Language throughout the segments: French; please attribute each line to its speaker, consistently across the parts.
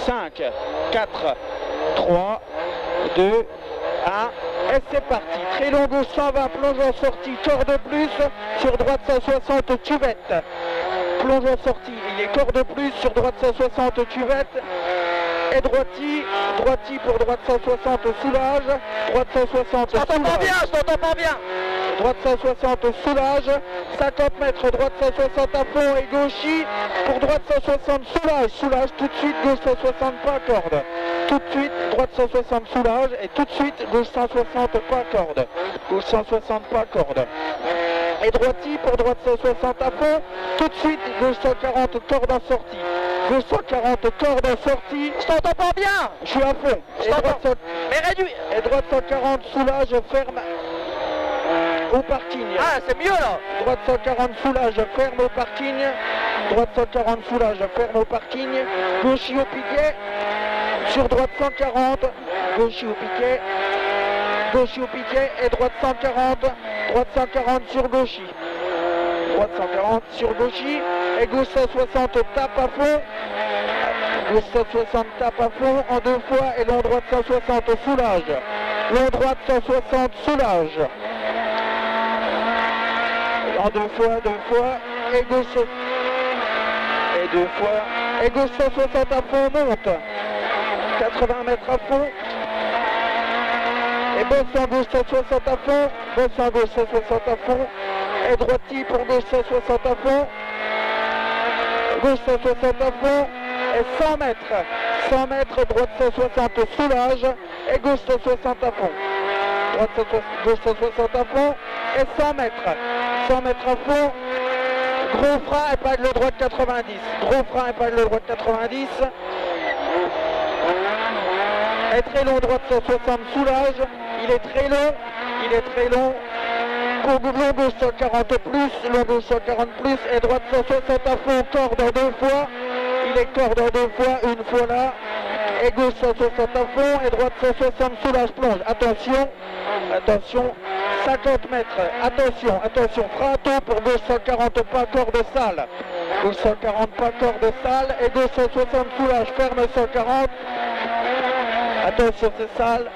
Speaker 1: 5, 4, 3, 2, 1. Et c'est parti. Très long gauche 120, plonge en sortie, corps de plus, sur droite 160, cuvette. Plonge en sortie, il est corps de plus, sur droite 160, cuvette. Et droiti pour droite 160, soulage. Droite 160,
Speaker 2: je t'entends pas bien, je t'entends pas bien.
Speaker 1: Droite 160, soulage. 50 mètres, droite 160 à fond et gauchis. Pour droite 160, soulage. Soulage tout de suite, gauche 160, pas corde. Tout de suite, droite 160, soulage. Et tout de suite, gauche 160, pas corde. Gauche 160, pas corde. Et droiti pour droite 160 à fond. Tout de suite, gauche 140, corde en sortie. Gauche 140, corde en sortie.
Speaker 2: Je t'entends pas bien.
Speaker 1: Je suis à fond.
Speaker 2: Je t'entends. Mais réduit.
Speaker 1: Et droite 140, soulage, ferme au parking.
Speaker 2: Ah, c'est mieux là.
Speaker 1: Droite 140, soulage, ferme au parking. Droite 140, soulage, ferme au parking. Gauchis au piquet. Sur droite 140, gauchis au piquet. Gauchis au piquet et droite 140. Droite 140 sur gauchis. Droite 140 sur gauchis. Et gauche 160, tape à fond. Gauche 160, tape à fond en 2 fois. Et long droite 160, soulage. Long droite 160, soulage. En 2 fois. Et gauche. Et 2 fois. Et gauche 160 à fond, monte. 80 mètres à fond. Et bosse en gauche 160 à fond. Bosse en gauche 160 à fond. Et droiti pour gauche 160 à fond. Gauche 160 à fond. Et 100 mètres. 100 mètres, droite 160 soulage. Et gauche 160 à fond. Droite 160, gauche 160 à fond. Et 100 mètres. 100 mètres à fond. Gros frein, épingle droite 90. Gros frein, épingle droite 90. Et très long, droite 160, soulage. Il est très long. Il est très long. Long gauche 140 plus. Long gauche 140 plus. Et droite 160 à fond. Corde en 2 fois. Il est corde en 2 fois. Une fois là. Et gauche 160 à fond. Et droite 160, soulage, plonge. Attention. Attention. 50 mètres, attention, frein à taux pour gauche 140, pas corde sale. Gauche 140, pas corde sale. Et gauche 160, soulage, ferme 140. Attention, c'est sale.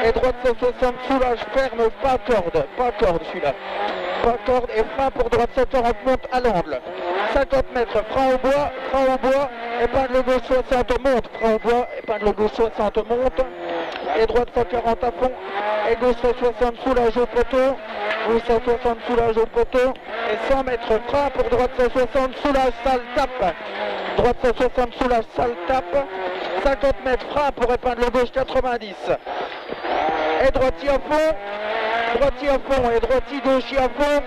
Speaker 1: Et droite 160, soulage, ferme, pas corde celui-là. Pas corde et frein pour droite 140, monte à l'angle. 50 mètres, frein au bois, épingle gauche 60, monte, frein au bois, épingle gauche 60, monte. Et droite 140 à fond. Et gauche 160, soulage au poteau. Gauche 160, soulage au poteau. Et 100 mètres, frein pour droite 160, soulage, sale, tape. Droite 160, soulage, sale, tape. 50 mètres, frein pour épingle gauche 90. Et droiti à fond. Droiti à fond. Et droiti gauchi à fond.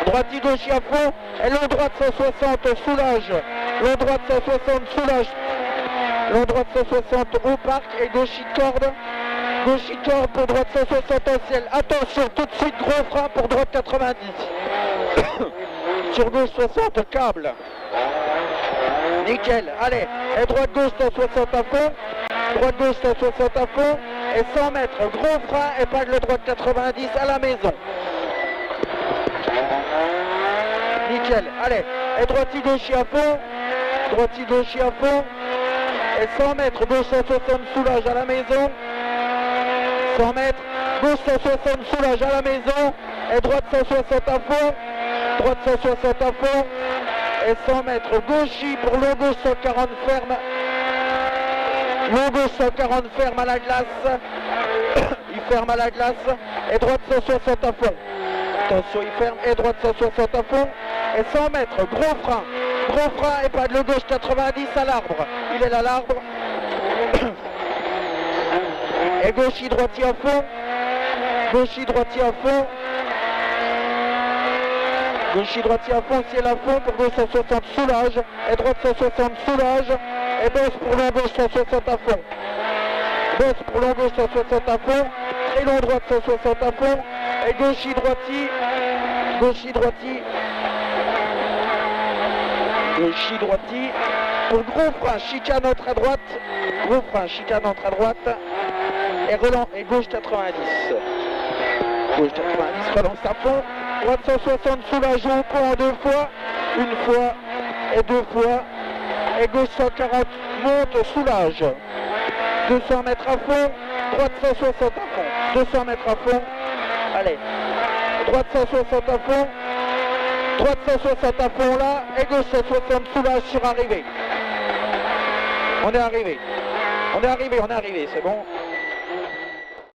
Speaker 1: Droiti gauchi à fond. Et long droite 160, soulage. Long droite 160, soulage. Long droite 160 au parc et gauchis corde. Gauchis corde pour droite 160 au ciel. Attention, tout de suite gros frein pour droite 90. Sur gauche 60, câble. Nickel, allez. Et droite gauche 160 à fond. Droite gauche 160 à fond. Et 100 mètres, gros frein, épingle droite 90 à la maison. Nickel, allez. Et droiti gauchis à fond. Droiti gauchis à fond. Et 100 mètres, gauche 160, soulage à la maison. 100 mètres, gauche 160, soulage à la maison. Et droite 160 à fond. Droite 160 à fond. Et 100 mètres, gauchis pour long gauche 140 ferme. Long gauche 140 ferme à la glace. Il ferme à la glace. Et droite 160 à fond. Attention, il ferme. Et droite 160 à fond. Et 100 mètres, gros frein. Gros frein, épingle gauche 90 à l'arbre. Il est là l'arbre. Et gauchis droiti à fond. Gauchis droiti à fond. Gauchis droiti à fond, ciel à fond pour gauche 160 soulage. Et droite 160 soulage. Et bosse pour long gauche 160 à fond. Bosse pour long gauche 160 à fond. Très long droite 160 à fond. Et gauchis droiti. Gauchis droiti. Gauchis droiti. Pour gros frein, chicane entre à droite. Gros frein, chicane entre à droite. Et relance, et gauche 90. Gauche 90, relance à fond. Droite 160, soulage au pont en 2 fois. Une fois et 2 fois. et gauche 140, monte, soulage. 200 mètres à fond, droite 160 à fond. 200 mètres à fond, allez. Droite 160 à fond, droite 160 à fond là, et gauche 160, soulage sur arrivée. On est arrivé, c'est bon.